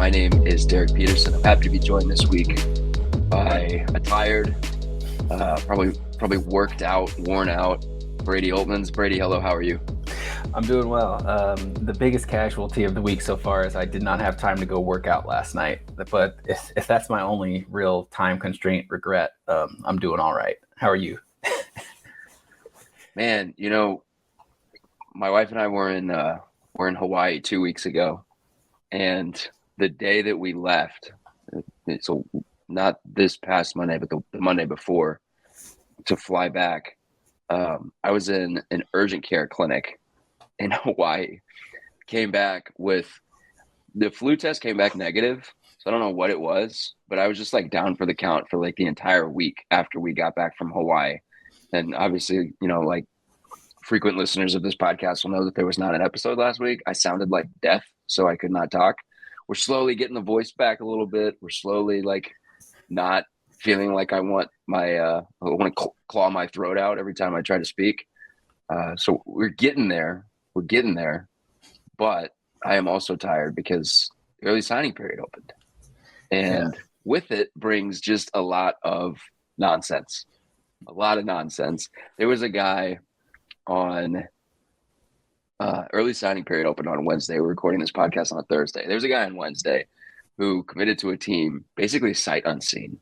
My name is Derek Peterson. I'm happy to be joined this week by a tired, probably worked out, worn out Brady Oltmans. Brady, hello, how are you? I'm doing well. The biggest casualty of the week so far is I did not have time to go work out last night. But if that's my only real time constraint regret, I'm doing all right. How are you? Man, my wife and I were in Hawaii 2 weeks ago, and the day that we left, so not this past Monday, but the Monday before, to fly back, I was in an urgent care clinic in Hawaii. Came back with the flu test, came back negative. So I don't know what it was, but I was just like down for the count for like the entire week after we got back from Hawaii. And obviously, like frequent listeners of this podcast will know that there was not an episode last week. I sounded like death, so I could not talk. We're slowly getting the voice back a little bit. We're slowly like not feeling like I want to claw my throat out every time I try to speak. So we're getting there. But I am also tired because the early signing period opened. And with it brings just a lot of nonsense. There was a guy on early signing period opened on Wednesday. We're recording this podcast on a Thursday. There's a guy on Wednesday who committed to a team basically sight unseen,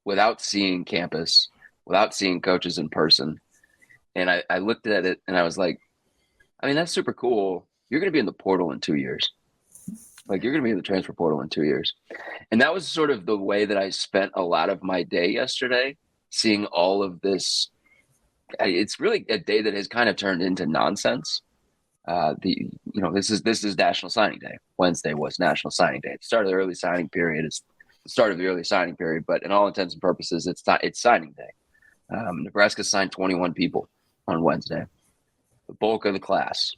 without seeing campus, without seeing coaches in person. And I looked at it and I was like, I mean, that's super cool. You're going to be in the portal in 2 years. Like, you're going to be in the transfer portal in 2 years. And that was sort of the way that I spent a lot of my day yesterday, seeing all of this. It's really a day that has kind of turned into nonsense. This is National Signing Day. Wednesday was National Signing Day. The start of the early signing period is the start of the early signing period, but in all intents and purposes, it's signing day. Nebraska signed 21 people on Wednesday, the bulk of the class.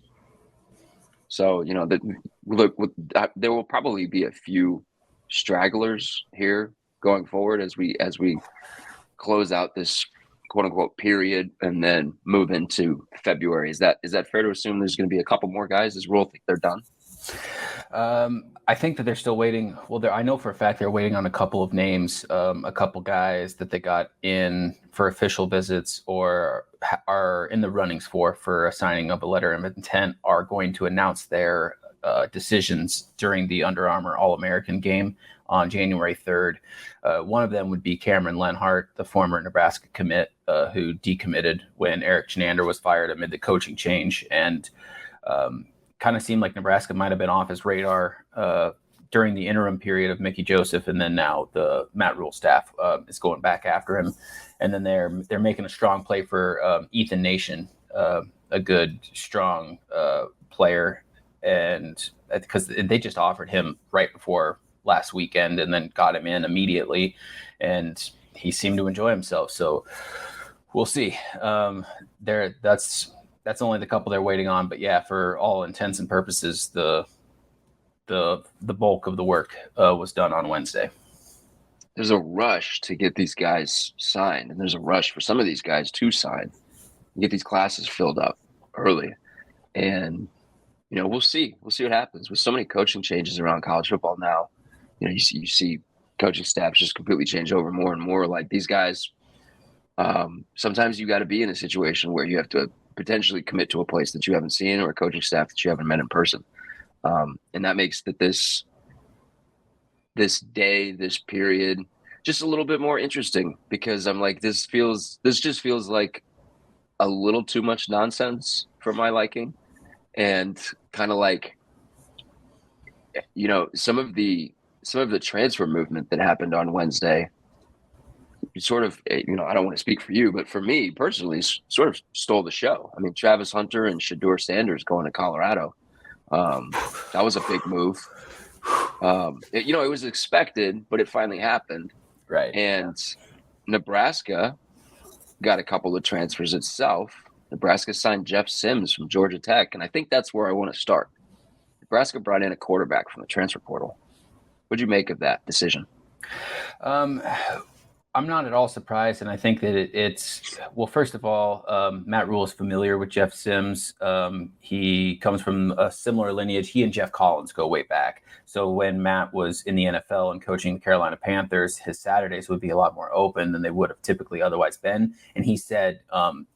So, there will probably be a few stragglers here going forward as we close out this quote unquote period and then move into February. Is that fair to assume there's going to be a couple more guys? Does Rule think they're done? I think that they're still waiting. Well, I know for a fact they're waiting on a couple of names, a couple guys that they got in for official visits or are in the runnings for a signing of a letter of intent are going to announce their decisions during the Under Armour All-American game on January 3rd. One of them would be Cameron Lenhart, the former Nebraska commit who decommitted when Eric Chenander was fired amid the coaching change, and kind of seemed like Nebraska might have been off his radar during the interim period of Mickey Joseph, and then now the Matt Rule staff is going back after him, and then they're making a strong play for Ethan Nation, a good strong player, and because they just offered him right before last weekend and then got him in immediately, and he seemed to enjoy himself. So we'll see. That's only the couple they're waiting on, but yeah, for all intents and purposes, the bulk of the work was done on Wednesday. There's a rush to get these guys signed, and there's a rush for some of these guys to sign, get these classes filled up early, and we'll see what happens with so many coaching changes around college football now. You see coaching staffs just completely change over more and more. Like these guys, sometimes you got to be in a situation where you have to potentially commit to a place that you haven't seen or a coaching staff that you haven't met in person. And that makes that this period just a little bit more interesting, because I'm like, this just feels like a little too much nonsense for my liking. And kind of like, some of the transfer movement that happened on Wednesday sort of, I don't want to speak for you, but for me personally, sort of stole the show. I mean, Travis Hunter and Shedeur Sanders going to Colorado. That was a big move. It was expected, but it finally happened. Right. And Nebraska got a couple of transfers itself. Nebraska signed Jeff Sims from Georgia Tech, and I think that's where I want to start. Nebraska brought in a quarterback from the transfer portal. What'd you make of that decision? I'm not at all surprised, and I think that it's well. First of all, Matt Rule is familiar with Jeff Sims. He comes from a similar lineage. He and Jeff Collins go way back. So when Matt was in the NFL and coaching the Carolina Panthers, his Saturdays would be a lot more open than they would have typically otherwise been. And he said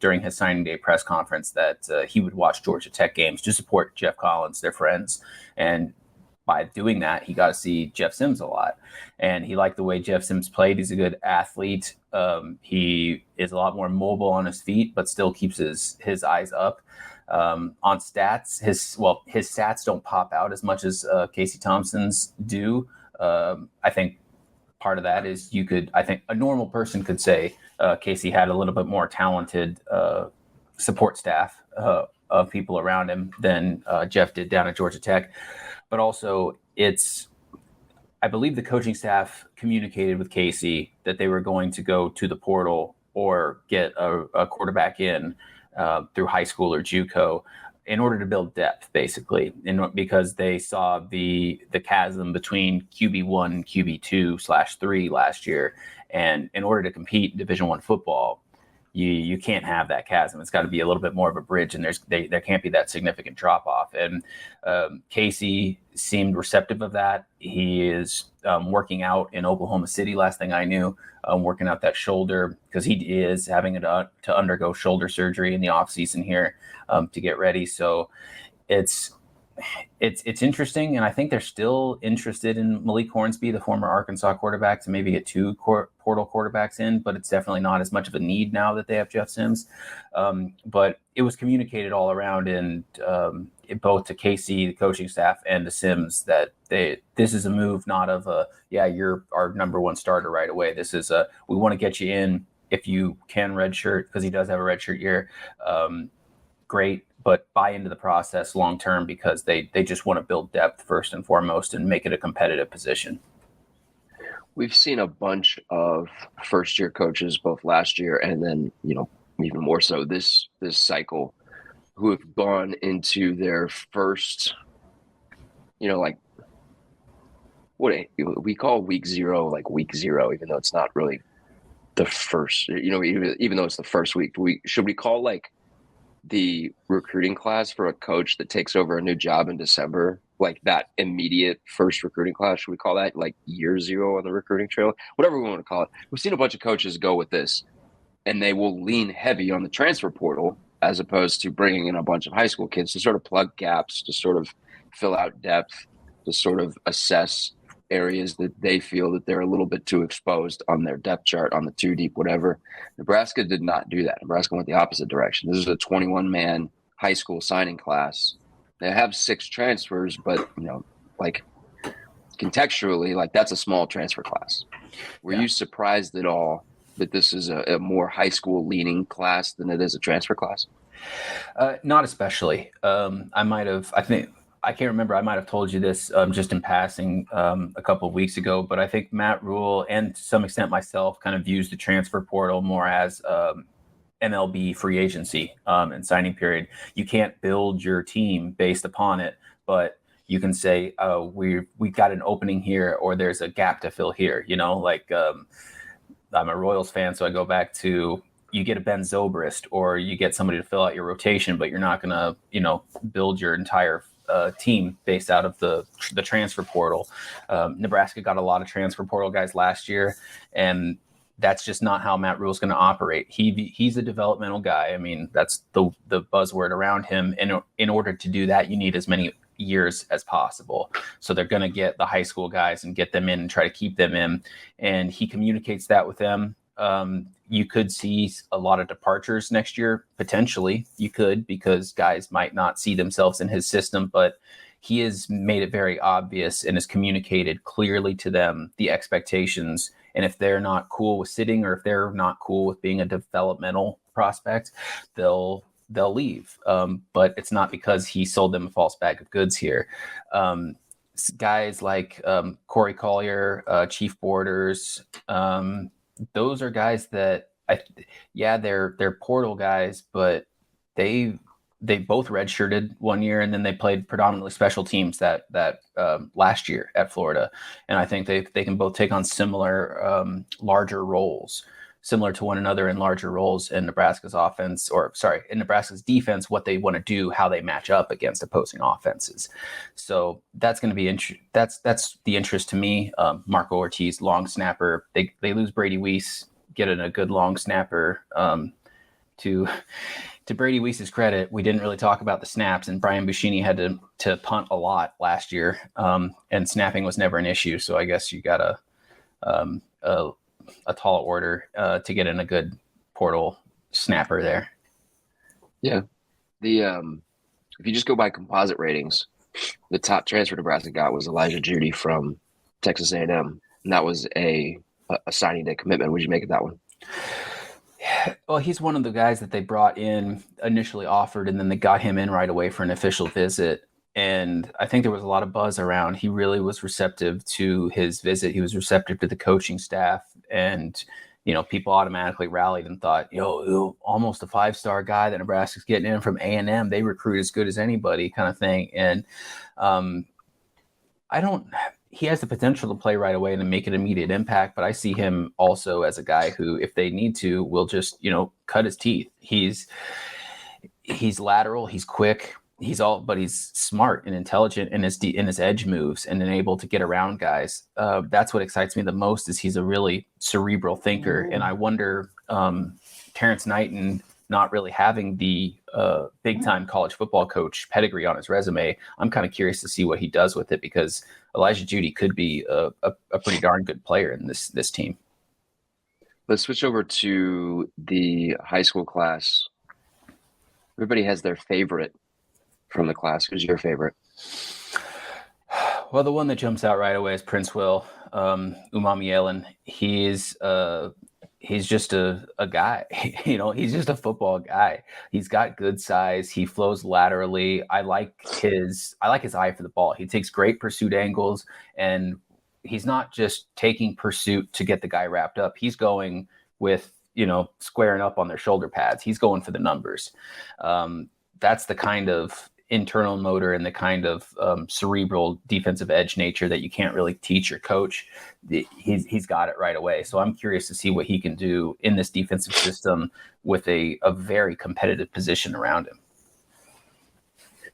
during his signing day press conference that he would watch Georgia Tech games to support Jeff Collins, their friends, and by doing that, he got to see Jeff Sims a lot. And he liked the way Jeff Sims played. He's a good athlete. He is a lot more mobile on his feet, but still keeps his eyes up. On stats, his stats don't pop out as much as Casey Thompson's do. I think part of that is I think a normal person could say Casey had a little bit more talented support staff of people around him than Jeff did down at Georgia Tech. But also, I believe the coaching staff communicated with Casey that they were going to go to the portal or get a quarterback in through high school or JUCO in order to build depth, basically, because they saw the chasm between QB1 and QB2/3 last year. And in order to compete in Division I football, you can't have that chasm. It's got to be a little bit more of a bridge, and there can't be that significant drop off. And Casey seemed receptive of that. He is working out in Oklahoma City. Last thing I knew, working out that shoulder because he is having to undergo shoulder surgery in the off season here to get ready. So it's interesting, and I think they're still interested in Malik Hornsby, the former Arkansas quarterback, to maybe get two portal quarterbacks in, but it's definitely not as much of a need now that they have Jeff Sims. But it was communicated all around, and both to Casey, the coaching staff, and to Sims that this is a move not of you're our number one starter right away. This is we want to get you in if you can redshirt, because he does have a redshirt year. Great, but buy into the process long term because they just want to build depth first and foremost and make it a competitive position. We've seen a bunch of first year coaches both last year and then, even more so this cycle, who have gone into their first, like what we call week zero, like week zero, even though it's not really the first, even though it's the first week. Should we call like the recruiting class for a coach that takes over a new job in December, like that immediate first recruiting class? Should we call that like year zero on the recruiting trail? Whatever we want to call it. We've seen a bunch of coaches go with this, and they will lean heavy on the transfer portal as opposed to bringing in a bunch of high school kids to sort of plug gaps, to sort of fill out depth, to sort of assess areas that they feel that they're a little bit too exposed on their depth chart, on the too deep, whatever. Nebraska did not do that. Nebraska went the opposite direction. This is a 21-man high school signing class. They have 6 transfers, but, like contextually, like that's a small transfer class. Were you surprised at all that this is a more high school leaning class than it is a transfer class? Not especially. I can't remember. I might have told you this just in passing a couple of weeks ago, but I think Matt Rule and to some extent myself kind of views the transfer portal more as MLB free agency and signing period. You can't build your team based upon it, but you can say we've got an opening here, or there's a gap to fill here. I'm a Royals fan, so I go back to you get a Ben Zobrist, or you get somebody to fill out your rotation, but you're not going to build your entire team based out of the transfer portal. Nebraska got a lot of transfer portal guys last year, and that's just not how Matt Rule's going to operate. He's a developmental guy. I mean, that's the buzzword around him. And in order to do that, you need as many years as possible. So they're going to get the high school guys and get them in and try to keep them in. And he communicates that with them. You could see a lot of departures next year. Potentially you could, because guys might not see themselves in his system, but he has made it very obvious and has communicated clearly to them the expectations. And if they're not cool with sitting, or if they're not cool with being a developmental prospect, they'll leave. But it's not because he sold them a false bag of goods here. Guys like Corey Collier, Chief Borders, those are guys that they're portal guys, but they they both redshirted one year, and then they played predominantly special teams that last year at Florida. And I think they can both take on similar larger roles, similar to one another in larger roles in Nebraska's offense, in Nebraska's defense, what they want to do, how they match up against opposing offenses. So that's going to be that's the interest to me. Marco Ortiz, long snapper. They lose Brady Weiss, get in a good long snapper. To Brady Weiss's credit, we didn't really talk about the snaps, and Brian Buschini had to punt a lot last year, and snapping was never an issue. So I guess you got a tall order to get in a good portal snapper there. Yeah. If you just go by composite ratings, the top transfer Nebraska got was Elijah Judy from Texas A&M, and that was a signing day commitment. What did you make of that one? Well, he's one of the guys that they brought in, initially offered, and then they got him in right away for an official visit. And I think there was a lot of buzz around. He really was receptive to his visit. He was receptive to the coaching staff. And, people automatically rallied and thought, almost a 5-star guy that Nebraska's getting in from A&M. They recruit as good as anybody kind of thing. And he has the potential to play right away and to make an immediate impact, but I see him also as a guy who, if they need to, will just, cut his teeth. He's lateral, he's quick, but he's smart and intelligent in his edge moves and able to get around guys. That's what excites me the most, is he's a really cerebral thinker. And I wonder, Terrence Knighton not really having the big time college football coach pedigree on his resume, I'm kind of curious to see what he does with it, because Elijah Judy could be a pretty darn good player in this team. Let's switch over to the high school class. Everybody has their favorite from the class. Who's your favorite? Well, the one that jumps out right away is Prince Will Umamielen. He's just a guy, he's just a football guy. He's got good size. He flows laterally. I like his eye for the ball. He takes great pursuit angles, and he's not just taking pursuit to get the guy wrapped up. He's going with, squaring up on their shoulder pads. He's going for the numbers. That's the kind of internal motor and the kind of cerebral defensive edge nature that you can't really teach or coach. He's got it right away. So I'm curious to see what he can do in this defensive system with a very competitive position around him.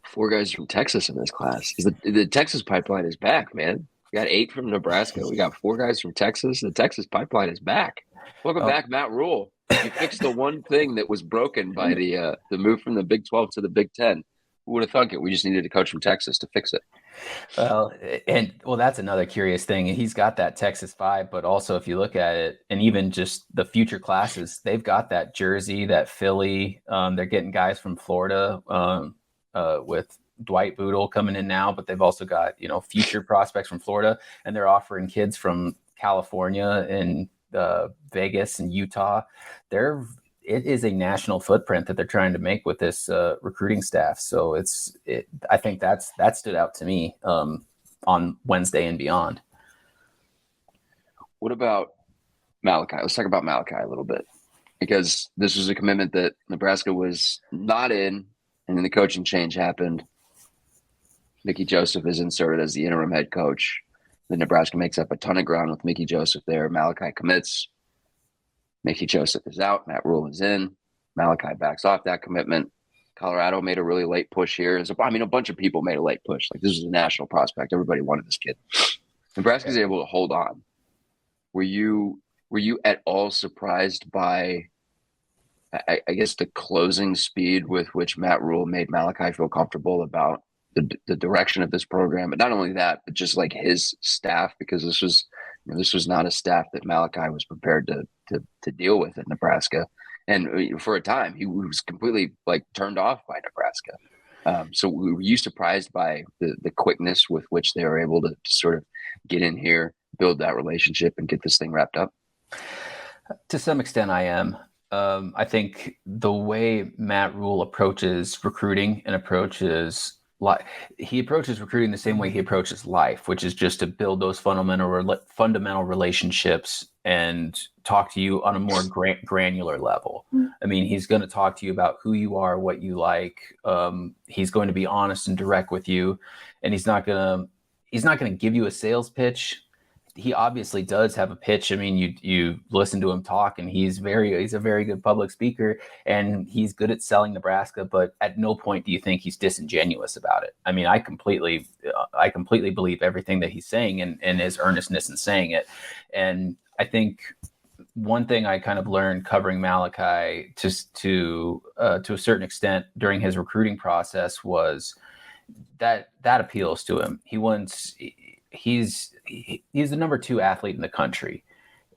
4 guys from Texas in this class. The Texas pipeline is back, man. We got 8 from Nebraska. We got 4 guys from Texas. The Texas pipeline is back. Welcome back, Matt Rule. You fixed the one thing that was broken by the move from the Big 12 to the Big 10. Who would have thunk it? We just needed a coach from Texas to fix it. Well, that's another curious thing. He's got that Texas vibe, but also if you look at it, and even just the future classes, they've got that Jersey, that Philly. They're getting guys from Florida with Dwight Boodle coming in now, but they've also got, future prospects from Florida, and they're offering kids from California and Vegas and Utah. It is a national footprint that they're trying to make with this recruiting staff. So I think that stood out to me on Wednesday and beyond. What about Malachi? Let's talk about Malachi a little bit, because this was a commitment that Nebraska was not in, and then the coaching change happened. Mickey Joseph is inserted as the interim head coach. Then Nebraska makes up a ton of ground with Mickey Joseph there. Malachi commits. Mickey Joseph is out. Matt Rule is in. Malachi backs off that commitment. Colorado made a really late push here. A bunch of people made a late push. Like, this was a national prospect. Everybody wanted this kid. Nebraska's able to hold on. Were you at all surprised by, I guess, the closing speed with which Matt Rule made Malachi feel comfortable about the direction of this program? But not only that, but just like his staff, because this was not a staff that Malachi was prepared to deal with in Nebraska. And for a time, he was completely turned off by Nebraska. So were you surprised by the quickness with which they were able to sort of get in here, build that relationship, and get this thing wrapped up? To some extent, I am. I think the way Matt Rule approaches recruiting and approaches he approaches recruiting the same way he approaches life, which is just to build those fundamental relationships and talk to you on a more granular level. I mean, he's going to talk to you about who you are, what you like. He's going to be honest and direct with you, and he's not going to give you a sales pitch. He obviously does have a pitch. I mean, you listen to him talk, and he's a very good public speaker, and he's good at selling Nebraska. But at no point do you think he's disingenuous about it. I mean, I completely believe everything that he's saying and his earnestness in saying it. And I think one thing I kind of learned covering Malachi to a certain extent during his recruiting process was that appeals to him. He's the number 2 athlete in the country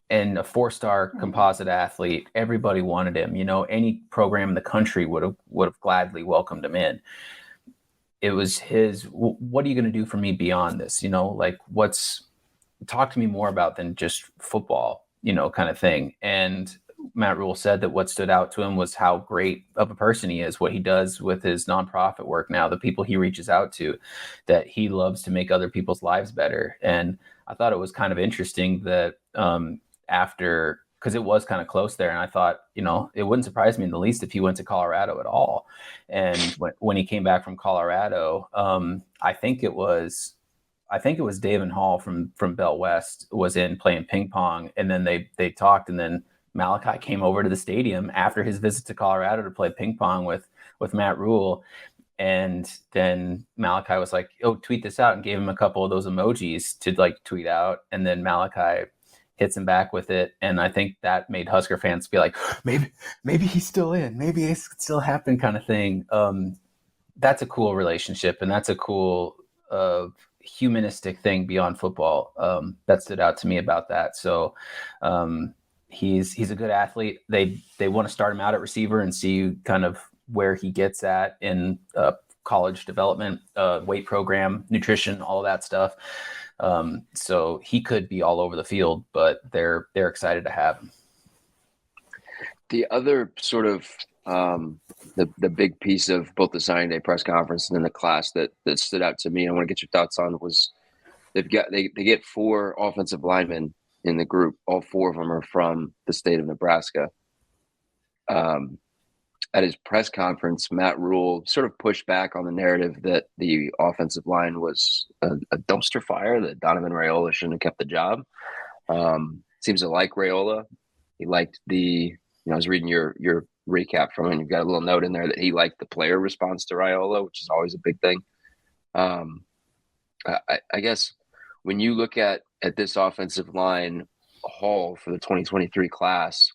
and a 4-star composite athlete. Everybody wanted him. Any program in the country would have gladly welcomed him in. It was what are you going to do for me beyond this? Talk to me more about than just football, kind of thing. And Matt Rule said that what stood out to him was how great of a person he is, what he does with his nonprofit work now, the people he reaches out to, that he loves to make other people's lives better. And I thought it was kind of interesting that because it was kind of close there, and I thought, it wouldn't surprise me in the least if he went to Colorado at all. And when he came back from Colorado, I think it was David Hall from Bell West was in playing ping pong, and then they talked, and then Malachi came over to the stadium after his visit to Colorado to play ping pong with Matt Rule. And then Malachi was like, "Oh, tweet this out," and gave him a couple of those emojis to tweet out. And then Malachi hits him back with it. And I think that made Husker fans be like, maybe he's still in, maybe it could still happen, kind of thing. That's a cool relationship. And that's a cool, humanistic thing beyond football. That stood out to me about that. So, he's a good athlete. They want to start him out at receiver and see kind of where he gets at in college development, weight program, nutrition, all of that stuff. So he could be all over the field, but they're excited to have him. The other sort of the big piece of both the signing day press conference and then the class that stood out to me, I want to get your thoughts on, was they get 4 offensive linemen in the group. All 4 of them are from the state of Nebraska. At his press conference, Matt Rule sort of pushed back on the narrative that the offensive line was a dumpster fire, that Donovan Raiola shouldn't have kept the job. Seems to like Raiola. He liked I was reading your recap from him. You've got a little note in there that he liked the player response to Raiola, which is always a big thing. I guess when you look at this offensive line haul for the 2023 class,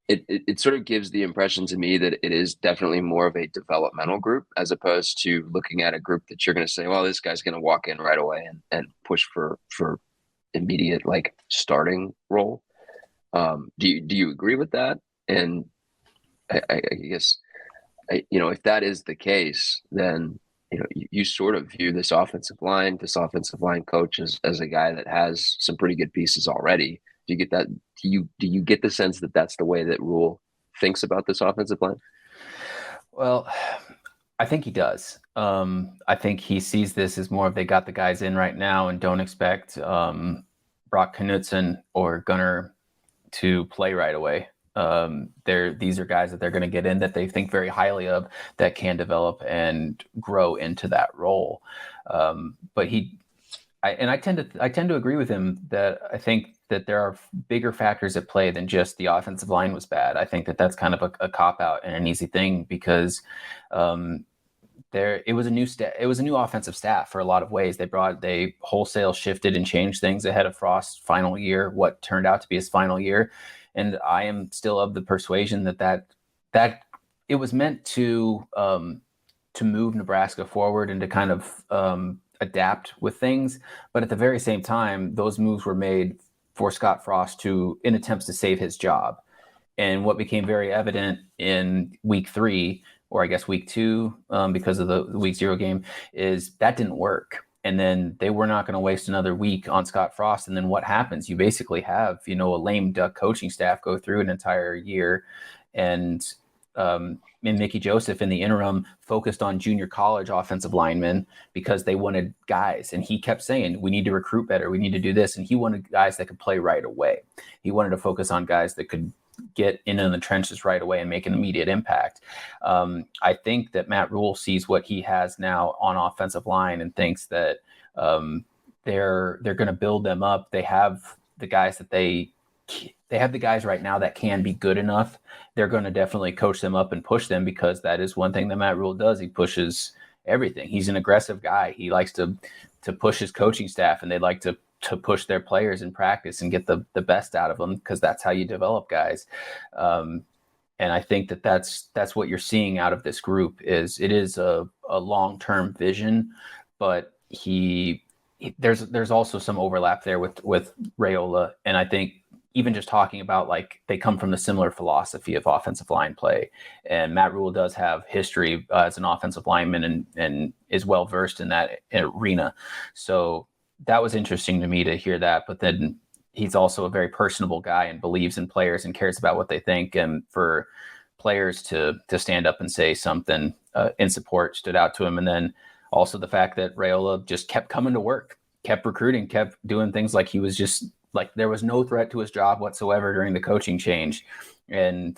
it sort of gives the impression to me that it is definitely more of a developmental group, as opposed to looking at a group that you're going to say, well, this guy's going to walk in right away and push for immediate starting role. Do you agree with that? And I guess, if that is the case, then you sort of view this offensive line coach as a guy that has some pretty good pieces already. Do you get that? Do you get the sense that that's the way that Rule thinks about this offensive line? Well, I think he does. I think he sees this as more of, they got the guys in right now and don't expect Brock Knutson or Gunnar to play right away. These are guys that they're going to get in that they think very highly of, that can develop and grow into that role. But I tend to agree with him that I think that there are bigger factors at play than just the offensive line was bad. I think that that's kind of a cop out and an easy thing, because it was a new offensive staff for a lot of ways. They wholesale shifted and changed things ahead of Frost's final year, what turned out to be his final year. And I am still of the persuasion that it was meant to move Nebraska forward and to kind of adapt with things. But at the very same time, those moves were made for Scott Frost in attempts to save his job. And what became very evident in week 3, or I guess week 2, because of the week 0 game, is that didn't work. And then they were not going to waste another week on Scott Frost. And then what happens? You basically have, a lame duck coaching staff go through an entire year. And and Mickey Joseph in the interim focused on junior college offensive linemen because they wanted guys. And he kept saying, we need to recruit better. We need to do this. And he wanted guys that could play right away. He wanted to focus on guys that could get in the trenches right away and make an immediate impact. I think that Matt Rule sees what he has now on offensive line and thinks that they're going to build them up. They have the guys that they have the guys right now that can be good enough. They're going to definitely coach them up and push them, because that is one thing that Matt Rule does. He pushes everything. He's an aggressive guy. He likes to push his coaching staff, and they like to push their players in practice and get the best out of them, because that's how you develop guys. And I think that that's what you're seeing out of this group. It is a long-term vision, but there's also some overlap there with Raiola. And I think even just talking about, like, they come from the similar philosophy of offensive line play, and Matt Rule does have history as an offensive lineman and is well versed in that arena. So that was interesting to me to hear that. But then he's also a very personable guy and believes in players and cares about what they think. And for players to stand up and say something in support stood out to him. And then also the fact that Raiola just kept coming to work, kept recruiting, kept doing things like he was just like, there was no threat to his job whatsoever during the coaching change. And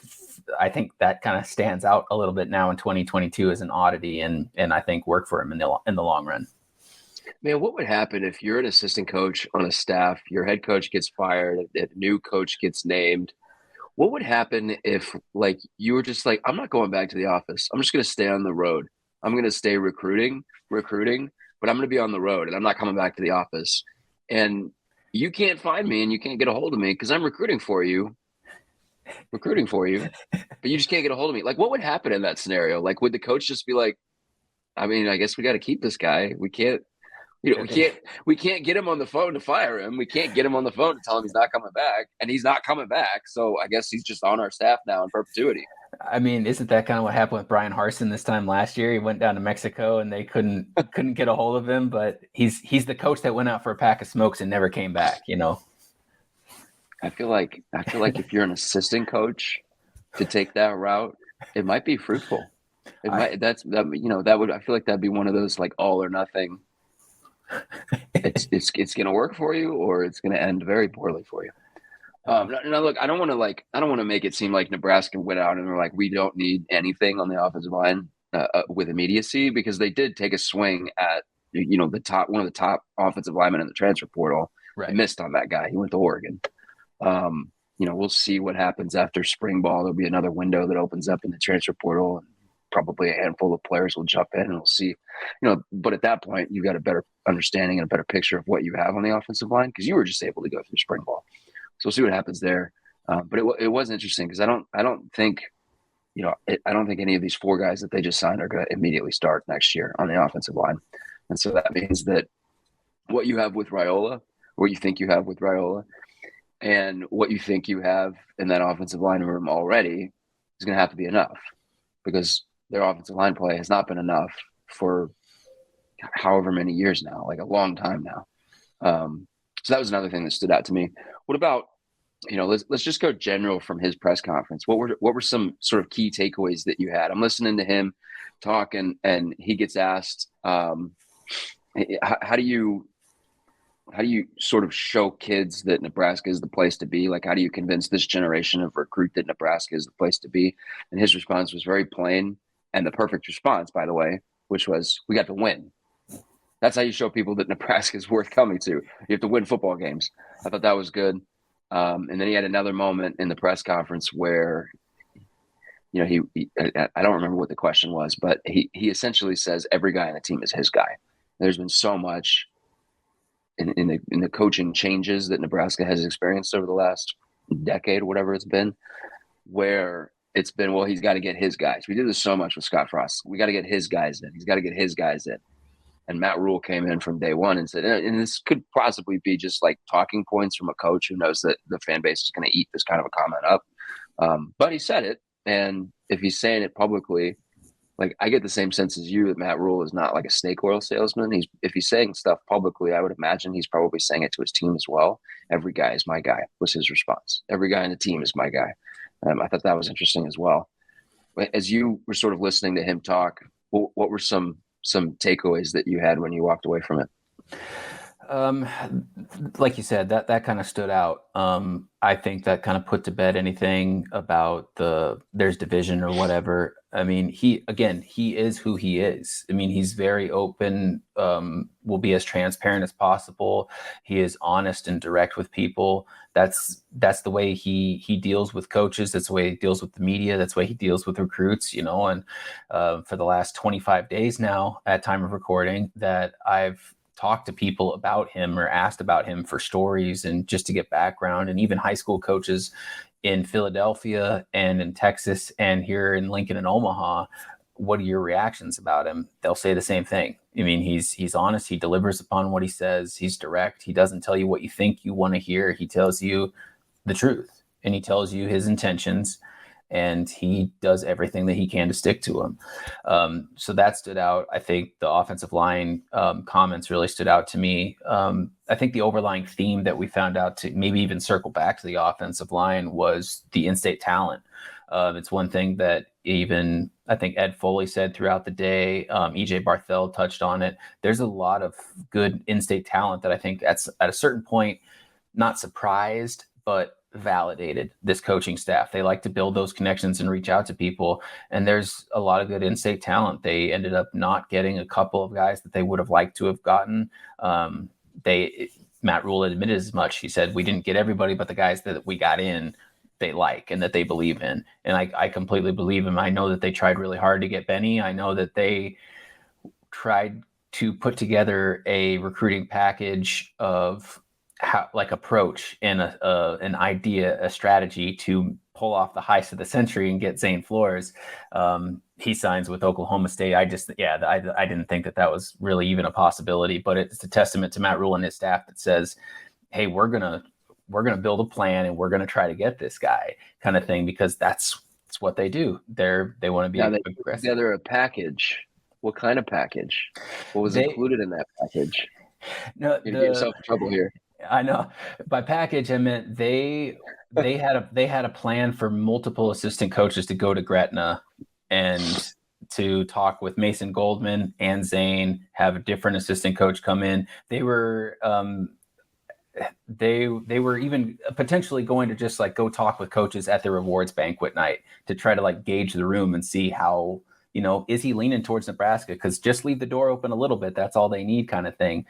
I think that kind of stands out a little bit now in 2022 as an oddity, and I think worked for him in the long run. Man, what would happen if you're an assistant coach on a staff, your head coach gets fired, a new coach gets named? What would happen if, like, you were just like, I'm not going back to the office. I'm just going to stay on the road. I'm going to stay recruiting, but I'm going to be on the road and I'm not coming back to the office. And you can't find me and you can't get a hold of me because I'm recruiting for you, but you just can't get a hold of me. Like, what would happen in that scenario? Like, would the coach just be like, I mean, I guess we got to keep this guy. We can't get him on the phone to fire him. We can't get him on the phone to tell him he's not coming back, and he's not coming back. So I guess he's just on our staff now in perpetuity. I mean, isn't that kind of what happened with Brian Harsin this time last year? He went down to Mexico and they couldn't get a hold of him, but he's the coach that went out for a pack of smokes and never came back, you know? I feel like if you're an assistant coach to take that route, it might be fruitful. I feel like that'd be one of those, like, all or nothing. It's going to work for you, or it's going to end very poorly for you. Now, look, I don't want to make it seem like Nebraska went out and they're like, we don't need anything on the offensive line with immediacy, because they did take a swing at, one of the top offensive linemen in the transfer portal. Right. They missed on that guy. He went to Oregon. We'll see what happens after spring ball. There'll be another window that opens up in the transfer portal, and probably a handful of players will jump in, and we'll see. But at that point, you've got a better understanding and a better picture of what you have on the offensive line, because you were just able to go through spring ball. So we'll see what happens there. But it was interesting, because I don't think any of these four guys that they just signed are going to immediately start next year on the offensive line. And so that means that what you have with Raiola, what you think you have with Raiola, and what you think you have in that offensive line room already is going to have to be enough, because their offensive line play has not been enough for however many years now, like a long time now. So that was another thing that stood out to me. What about, let's just go general from his press conference. What were some sort of key takeaways that you had? I'm listening to him talk, and he gets asked, how do you sort of show kids that Nebraska is the place to be? Like, how do you convince this generation of recruit that Nebraska is the place to be? And his response was very plain, and the perfect response, by the way, which was, we got to win. That's how you show people that Nebraska is worth coming to. You have to win football games. I thought that was good. And then he had another moment in the press conference where, I don't remember what the question was, but he essentially says every guy on the team is his guy. There's been so much in the coaching changes that Nebraska has experienced over the last decade, whatever it's been, where it's been, well, he's got to get his guys. We did this so much with Scott Frost. We got to get his guys in. He's got to get his guys in. And Matt Rule came in from day one and said, and this could possibly be just like talking points from a coach who knows that the fan base is going to eat this kind of a comment up. But he said it. And if he's saying it publicly, like, I get the same sense as you that Matt Rule is not like a snake oil salesman. If he's saying stuff publicly, I would imagine he's probably saying it to his team as well. Every guy is my guy was his response. Every guy in the team is my guy. I thought that was interesting as well. as you were sort of listening to him talk, what were some takeaways that you had when you walked away from it? Like you said, that kind of stood out. I think that kind of put to bed anything about there's division or whatever. I mean, he is who he is. I mean, he's very open, will be as transparent as possible. He is honest and direct with people. That's the way he deals with coaches. That's the way he deals with the media. That's the way he deals with recruits, and for the last 25 days now at time of recording that I've talked to people about him or asked about him for stories and just to get background, and even high school coaches in Philadelphia and in Texas and here in Lincoln and Omaha, what are your reactions about him? They'll say the same thing. I mean, he's honest. He delivers upon what he says. He's direct. He doesn't tell you what you think you want to hear. He tells you the truth, and he tells you his intentions, and he does everything that he can to stick to them. So that stood out. I think the offensive line comments really stood out to me. I think the overlying theme that we found out to maybe even circle back to the offensive line was the in-state talent. It's one thing that even I think Ed Foley said throughout the day. EJ Barthel touched on it. There's a lot of good in-state talent that I think at a certain point, not surprised, but validated this coaching staff. They like to build those connections and reach out to people. And there's a lot of good in-state talent. They ended up not getting a couple of guys that they would have liked to have gotten. Matt Rule admitted as much. He said, we didn't get everybody, but the guys that we got in, they like and that they believe in. And I completely believe him. I know that they tried really hard to get Benny. I know that they tried to put together a recruiting package of approach and an idea, a strategy to pull off the heist of the century and get Zane Flores. He signs with Oklahoma State. I didn't think that was really even a possibility, but it's a testament to Matt Rule and his staff that says, hey, we're going to build a plan and we're going to try to get this guy kind of thing, because that's what they do. They want to be they aggressive. put together a package. What kind of package? What was included in that package? No, you get yourself in trouble here. I know. By package, I meant they had a plan for multiple assistant coaches to go to Gretna and to talk with Mason Goldman and Zane, have a different assistant coach come in. They were they were even potentially going to just go talk with coaches at the rewards banquet night to try to gauge the room and see how, is he leaning towards Nebraska? Because just leave the door open a little bit. That's all they need, kind of thing.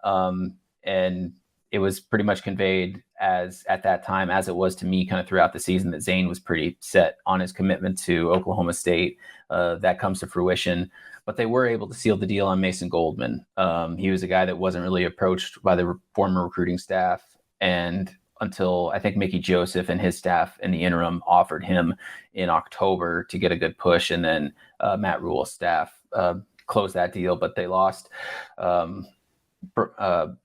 And it was pretty much conveyed at that time, as it was to me kind of throughout the season, that Zane was pretty set on his commitment to Oklahoma State. That comes to fruition, but they were able to seal the deal on Mason Goldman. He was a guy that wasn't really approached by the former recruiting staff, and until I think Mickey Joseph and his staff in the interim offered him in October to get a good push. And then Matt Rule's staff closed that deal, but they lost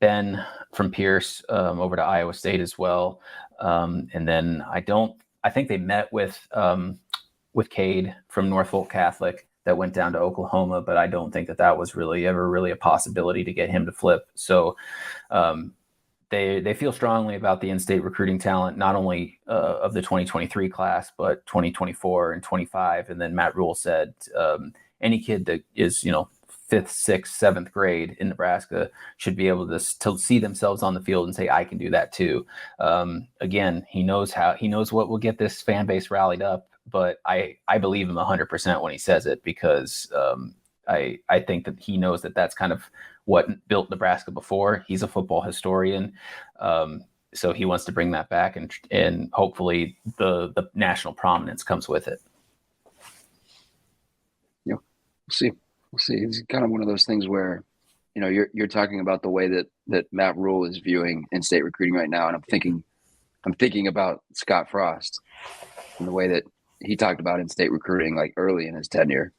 Ben from Pierce over to Iowa State as well. And then I think they met with Cade from Norfolk Catholic that went down to Oklahoma, but I don't think that was ever really a possibility to get him to flip. So they feel strongly about the in-state recruiting talent, not only of the 2023 class, but 2024 and 25. And then Matt Rule said any kid that is, 5th, 6th, 7th grade in Nebraska should be able to see themselves on the field and say, I can do that too. Again, he knows what will get this fan base rallied up, but I believe him 100% when he says it, because I think that he knows that that's kind of what built Nebraska before. He's a football historian. So he wants to bring that back, and hopefully the national prominence comes with it. Yeah, we'll see. It's kind of one of those things where, you're talking about the way that Matt Rule is viewing in-state recruiting right now, and I'm thinking about Scott Frost and the way that he talked about in-state recruiting early in his tenure,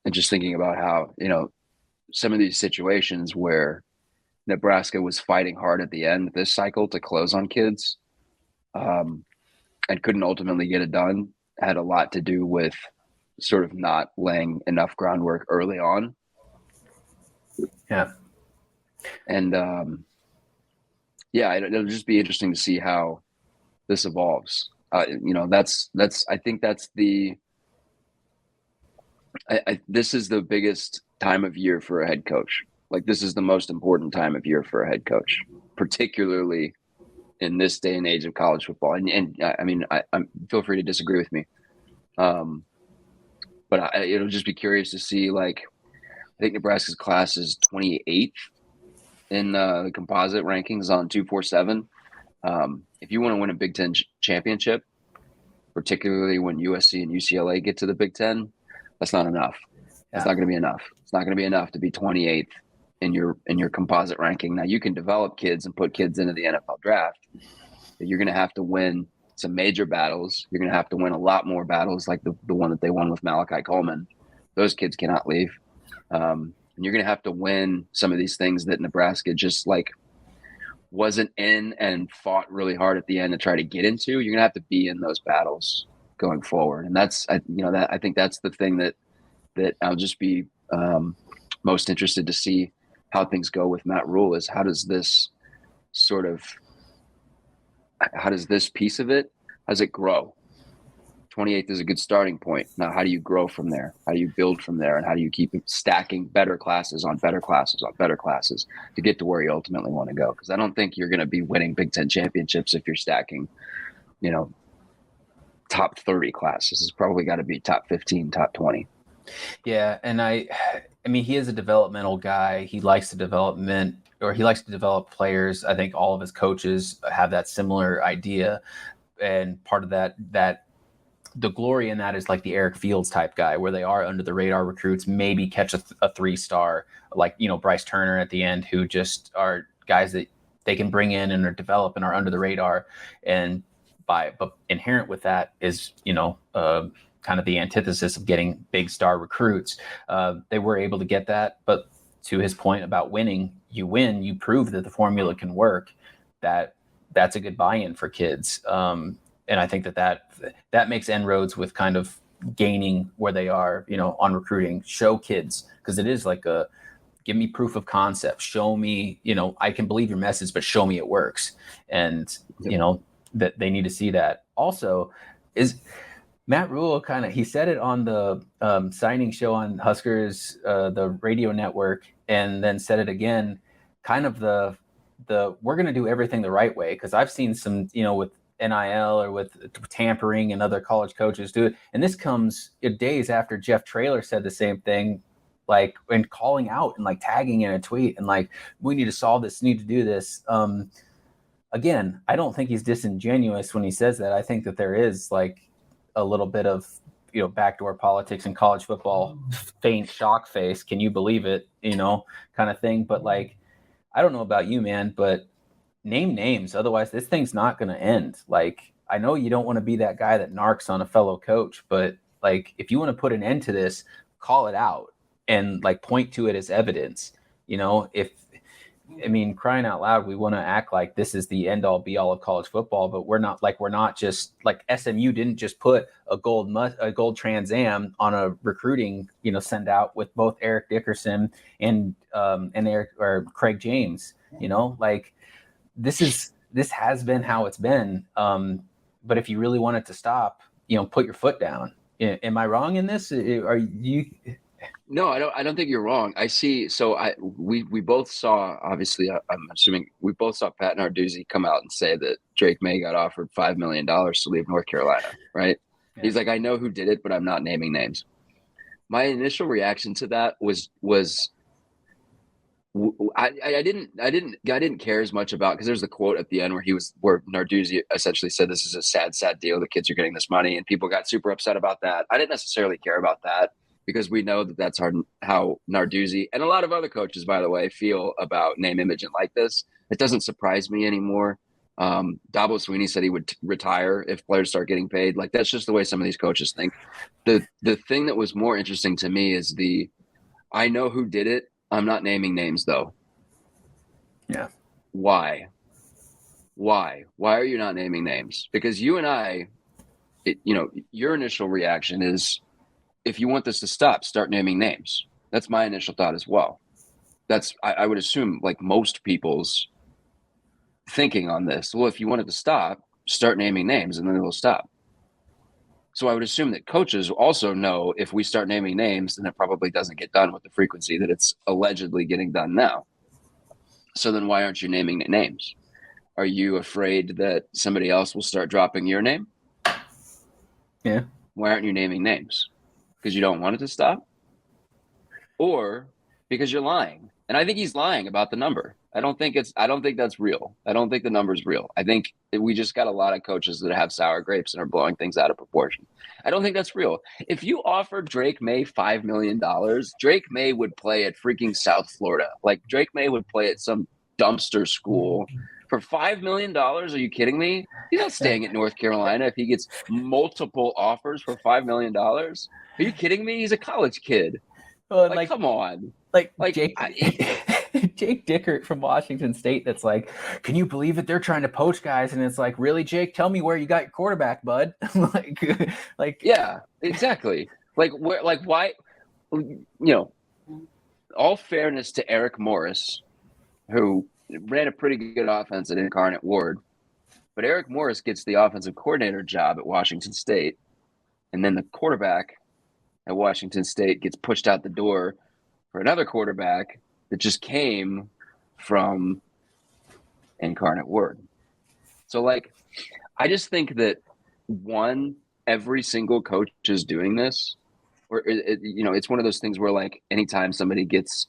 and just thinking about how some of these situations where Nebraska was fighting hard at the end of this cycle to close on kids, and couldn't ultimately get it done, had a lot to do with sort of not laying enough groundwork early on. Yeah. And it'll just be interesting to see how this evolves. I think that's the This is the biggest time of year for a head coach. Like, this is the most important time of year for a head coach, particularly in this day and age of college football. And I mean, I'm feel free to disagree with me. But it'll just be curious to see, like, I think Nebraska's class is 28th in the composite rankings on 247. If you want to win a Big Ten championship, particularly when USC and UCLA get to the Big Ten, that's not enough. It's not going to be enough. It's not going to be enough to be 28th in your composite ranking. Now, you can develop kids and put kids into the NFL draft, but you're going to have to win some major battles. You're going to have to win a lot more battles, like the one that they won with Malachi Coleman. Those kids cannot leave. And you're going to have to win some of these things that Nebraska just like wasn't in and fought really hard at the end to try to get into. You're going to have to be in those battles going forward. And that's, I think that's the thing that I'll just be most interested to see how things go with Matt Rule is how does this piece of it, how does it grow? 28th is a good starting point. Now, how do you grow from there? How do you build from there? And how do you keep stacking better classes on better classes on better classes to get to where you ultimately want to go? Because I don't think you're going to be winning Big Ten championships if you're stacking, top 30 classes. It's probably got to be top 15, top 20. Yeah, and I mean, he is a developmental guy. He likes to develop players. I think all of his coaches have that similar idea, and part of that the glory in that is like the Eric Fields type guy, where they are under the radar recruits, maybe catch a 3-star, like Bryce Turner at the end, who just are guys that they can bring in and are develop and are under the radar, but inherent with that is kind of the antithesis of getting big star recruits. They were able to get that, but to his point about winning, you win, you prove that the formula can work. That's a good buy-in for kids. And I think that makes inroads with kind of gaining where they are, on recruiting. Show kids, because it is like give me proof of concept. Show me, I can believe your message, but show me it works. And, that they need to see that. Also, is Matt Rule he said it on the signing show on Huskers, the radio network, and then said it again, kind of the we're going to do everything the right way. Because I've seen some, with NIL or with tampering and other college coaches do it. And this comes days after Jeff Traylor said the same thing, like, and calling out and like tagging in a tweet and like, we need to solve this, need to do this. Again, I don't think he's disingenuous when he says that. I think that there is like a little bit of, backdoor politics in college football, faint shock face. Can you believe it? Kind of thing. But like, I don't know about you, man, but name names. Otherwise, this thing's not going to end. Like, I know you don't want to be that guy that narcs on a fellow coach, but like, if you want to put an end to this, call it out and like point to it as evidence. Crying out loud, we want to act like this is the end all be all of college football, but we're not just like SMU didn't just put a gold Trans Am on a recruiting, send out with both Eric Dickerson and Eric or Craig James, like, this has been how it's been. But if you really want it to stop, put your foot down. Am I wrong in this? Are you? No, I don't think you're wrong. I see. So we both saw, obviously, I'm assuming we both saw Pat Narduzzi come out and say that Drake May got offered $5 million to leave North Carolina. Right. Yeah. He's like, I know who did it, but I'm not naming names. My initial reaction to that was I didn't care as much about, because there's the quote at the end where Narduzzi essentially said, this is a sad, sad deal. The kids are getting this money, and people got super upset about that. I didn't necessarily care about that, because we know that that's how Narduzzi and a lot of other coaches, by the way, feel about name, image, and like this. It doesn't surprise me anymore. Dabo Sweeney said he would retire if players start getting paid. Like, that's just the way some of these coaches think. The thing that was more interesting to me is I know who did it. I'm not naming names, though. Yeah. Why? Why are you not naming names? Because you and I, your initial reaction is, if you want this to stop, start naming names. That's my initial thought as well. That's, I would assume, like most people's thinking on this. Well, if you want it to stop, start naming names and then it'll stop. So I would assume that coaches also know if we start naming names, then it probably doesn't get done with the frequency that it's allegedly getting done now. So then why aren't you naming the names? Are you afraid that somebody else will start dropping your name? Yeah. Why aren't you naming names? Because you don't want it to stop? Or because you're lying? And I think he's lying about the number. I don't think that's real. I don't think the number's real. I think we just got a lot of coaches that have sour grapes and are blowing things out of proportion. I don't think that's real. If you offered Drake May $5 million, Drake May would play at freaking South Florida. Like Drake May would play at some dumpster school for $5 million. Are you kidding me? He's not staying at North Carolina if he gets multiple offers for $5 million. Are you kidding me? He's a college kid. Well, Like, come on. Like Jake, Jake Dickert from Washington State. That's like, can you believe that they're trying to poach guys? And it's like, really, Jake? Tell me where you got your quarterback, bud. Yeah, exactly. Like why? All fairness to Eric Morris, who ran a pretty good offense at Incarnate Word, but Eric Morris gets the offensive coordinator job at Washington State, and then the quarterback at Washington State gets pushed out the door for another quarterback that just came from Incarnate Word. So, like, I just think that every single coach is doing this, or it's one of those things where, like, anytime somebody gets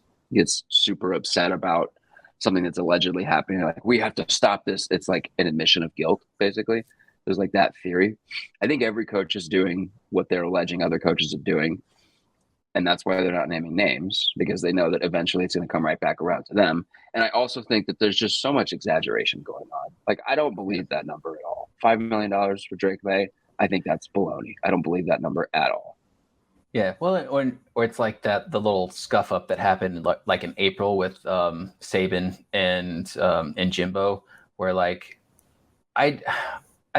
super upset about something that's allegedly happening, like, we have to stop this. It's like an admission of guilt, basically. There's like that theory. I think every coach is doing what they're alleging other coaches are doing. And that's why they're not naming names, because they know that eventually it's going to come right back around to them. And I also think that there's just so much exaggeration going on. Like, I don't believe that number at all. $5 million for Drake May, I think that's baloney. I don't believe that number at all. Yeah, well, or it's like the little scuff up that happened like in April with Saban and Jimbo, where like I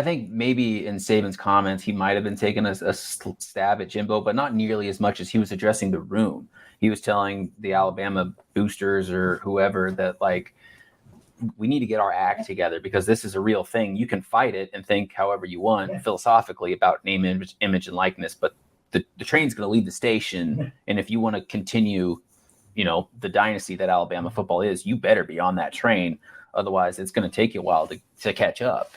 think maybe in Saban's comments, he might have been taking a stab at Jimbo, but not nearly as much as he was addressing the room. He was telling the Alabama boosters or whoever that, like, we need to get our act together because this is a real thing. You can fight it and think however you want philosophically about name, image, and likeness, but the train's going to leave the station. And if you want to continue, the dynasty that Alabama football is, you better be on that train. Otherwise, it's going to take you a while to catch up.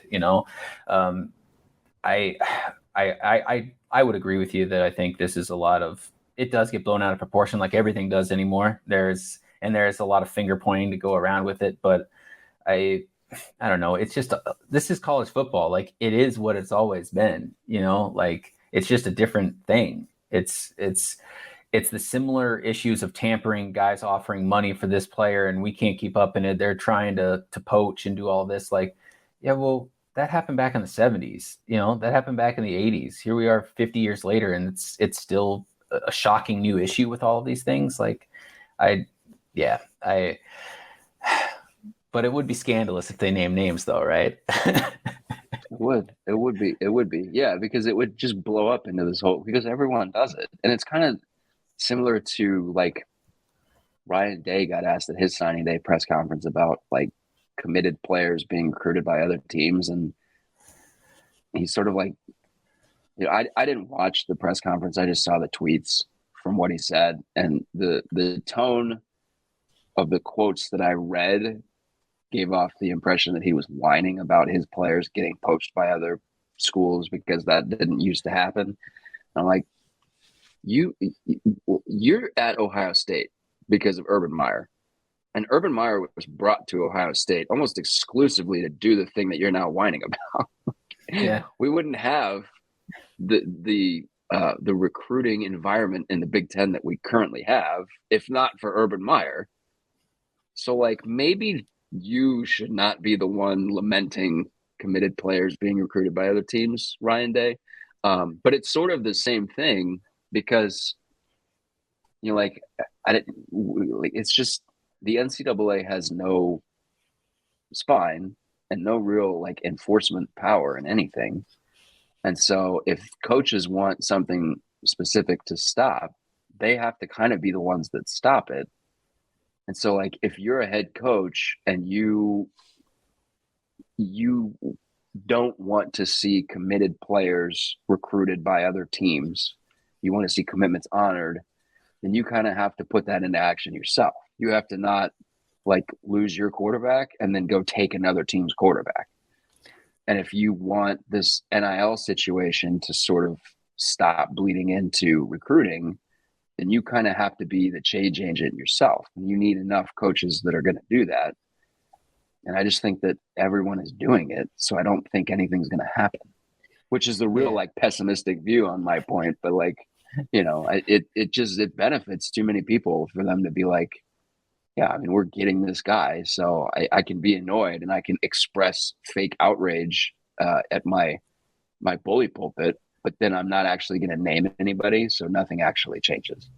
I would agree with you that I think this is a lot of, it does get blown out of proportion, like everything does anymore. There's a lot of finger pointing to go around with it, but I don't know. It's just this is college football. Like, it is what it's always been. Like, it's just a different thing. It's the similar issues of tampering, guys offering money for this player and we can't keep up in it. They're trying to poach and do all this. Like, yeah, well, that happened back in the 70s. That happened back in the 80s. Here we are 50 years later, and it's still a shocking new issue with all of these things. Like, but it would be scandalous if they name names, though, right? It would be. Yeah, because it would just blow up into this whole, because everyone does it. And it's kind of similar to, like, Ryan Day got asked at his signing day press conference about, like, committed players being recruited by other teams. And he's sort of like, I didn't watch the press conference. I just saw the tweets from what he said. And the tone of the quotes that I read gave off the impression that he was whining about his players getting poached by other schools because that didn't used to happen. And I'm like, you're at Ohio State because of Urban Meyer. And Urban Meyer was brought to Ohio State almost exclusively to do the thing that you're now whining about. Yeah. We wouldn't have the recruiting environment in the Big Ten that we currently have if not for Urban Meyer. So, like, maybe you should not be the one lamenting committed players being recruited by other teams, Ryan Day. But it's sort of the same thing because, it's just the NCAA has no spine and no real, like, enforcement power in anything. And so if coaches want something specific to stop, they have to kind of be the ones that stop it. And so, like, if you're a head coach and you don't want to see committed players recruited by other teams, you want to see commitments honored, then you kind of have to put that into action yourself. You have to not like lose your quarterback and then go take another team's quarterback. And if you want this NIL situation to sort of stop bleeding into recruiting, then you kind of have to be the change agent yourself. And you need enough coaches that are going to do that. And I just think that everyone is doing it. So I don't think anything's going to happen, which is the real like pessimistic view on my point. But like, you know, it benefits too many people for them to be like, yeah, I mean, we're getting this guy, so I can be annoyed and I can express fake outrage at my bully pulpit, but then I'm not actually going to name anybody, so nothing actually changes.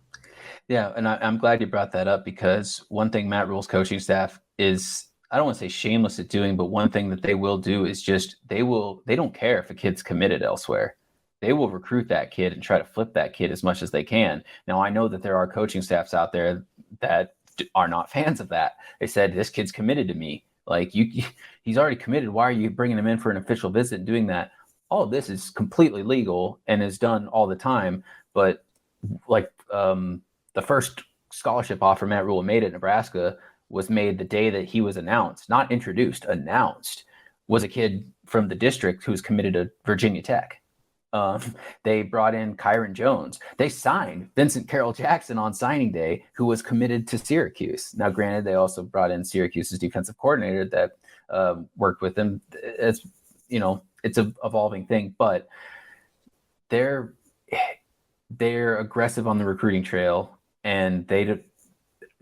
Yeah, and I'm glad you brought that up, because one thing Matt Rule's coaching staff is, I don't want to say shameless at doing, but one thing that they will do is just they don't care if a kid's committed elsewhere. They will recruit that kid and try to flip that kid as much as they can. Now, I know that there are coaching staffs out there that are not fans of that. They said, this kid's committed to me. Like, he's already committed. Why are you bringing him in for an official visit and doing that? All of this is completely legal and is done all the time. But like the first scholarship offer Matt Rule made at Nebraska was made the day that he was announced, not introduced, announced, was a kid from the district who was committed to Virginia Tech. They brought in Kyron Jones. They signed Vincent Carroll Jackson on signing day, who was committed to Syracuse. Now, granted, they also brought in Syracuse's defensive coordinator that worked with them. It's, you know, it's an evolving thing, but they're aggressive on the recruiting trail, and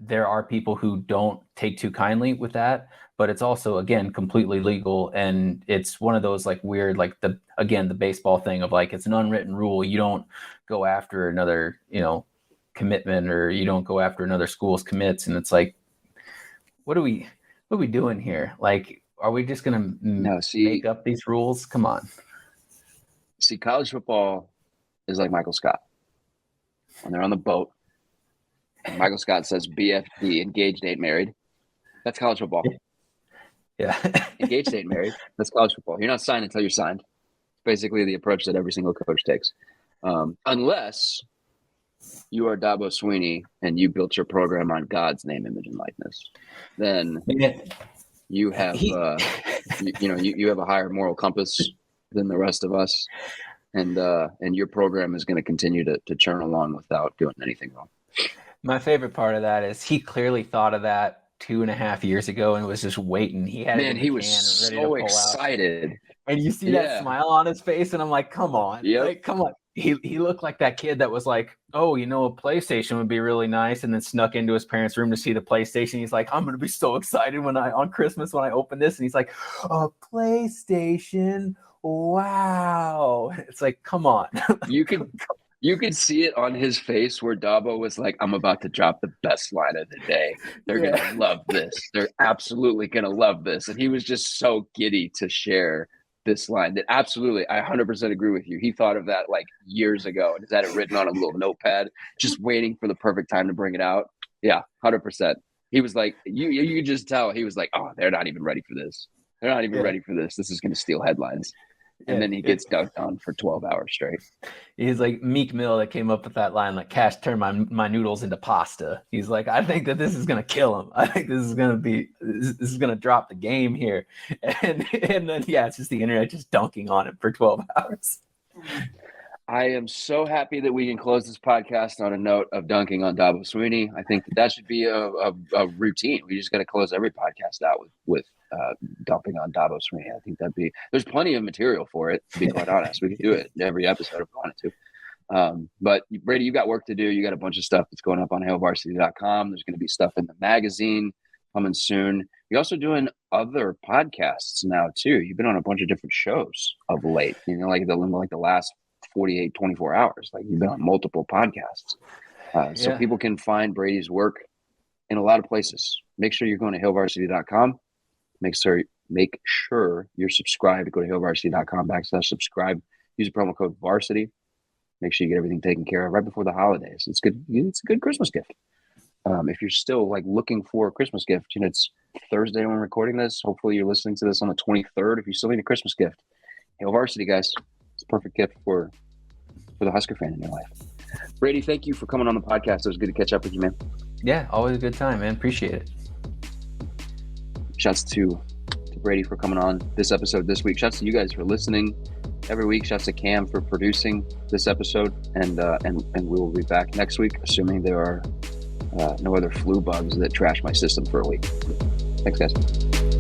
there are people who don't take too kindly with that. But it's also, again, completely legal. And it's one of those like weird, like the baseball thing of like, it's an unwritten rule. You don't go after another, you know, commitment, or you don't go after another school's commits. And it's like, what are we doing here? Like, are we just going to make up these rules? Come on. See, college football is like Michael Scott. When they're on the boat, and Michael Scott says BFD, engaged, ain't married. That's college football. Yeah. Engaged, ain't married. That's college football. You're not signed until you're signed. It's basically the approach that every single coach takes. Unless you are Dabo Swinney and you built your program on God's name, image, and likeness, then you have, you have a higher moral compass than the rest of us. And your program is going to continue to churn along without doing anything wrong. My favorite part of that is he clearly thought of that 2.5 years ago and was just waiting. He had he was so excited. And you see that smile on his face, and I'm like, come on. Yep. Like, come on. He looked like that kid that was like, oh, you know, a PlayStation would be really nice, and then snuck into his parents' room to see the PlayStation. He's like, I'm going to be so excited on Christmas when I open this. And he's like, a PlayStation. Wow. It's like, come on. You could see it on his face where Dabo was like, I'm about to drop the best line of the day. They're going to love this. They're absolutely going to love this. And he was just so giddy to share this line that absolutely, I 100% agree with you. He thought of that like years ago and has had it written on a little notepad, just waiting for the perfect time to bring it out. Yeah, 100%. He was like, you could just tell. He was like, oh, they're not even ready for this. They're not even ready for this. This is going to steal headlines. And then he gets dunked on for 12 hours straight. He's like Meek Mill that came up with that line, like, Cash turned my noodles into pasta. He's like, I think that this is going to kill him. I think this is going to drop the game here. And then, it's just the internet just dunking on him for 12 hours. I am so happy that we can close this podcast on a note of dunking on Dabo Swinney. I think that should be a routine. We just got to close every podcast out with dumping on Dabo Swinney. I think there's plenty of material for it, to be quite honest. We could do it in every episode if we wanted to. But Brady, you got work to do. You got a bunch of stuff that's going up on hailvarsity.com. There's going to be stuff in the magazine coming soon. You're also doing other podcasts now too. You've been on a bunch of different shows of late, like the last 48, 24 hours. Like, you've been on multiple podcasts. So people can find Brady's work in a lot of places. Make sure you're going to hailvarsity.com. Make sure you're subscribed. Go to hailvarsity.com/subscribe. Use the promo code Varsity. Make sure you get everything taken care of right before the holidays. It's good. It's a good Christmas gift. if you're still like looking for a Christmas gift, it's Thursday when we're recording this. Hopefully you're listening to this on the 23rd. If you still need a Christmas gift, Varsity, guys, it's a perfect gift for the Husker fan in your life. Brady, thank you for coming on the podcast. It was good to catch up with you, man. Yeah, always a good time, man. Appreciate it. Shouts to Brady for coming on this episode this week. Shouts to you guys for listening every week. Shouts to Cam for producing this episode, and we will be back next week, assuming there are no other flu bugs that trash my system for a week. Thanks, guys.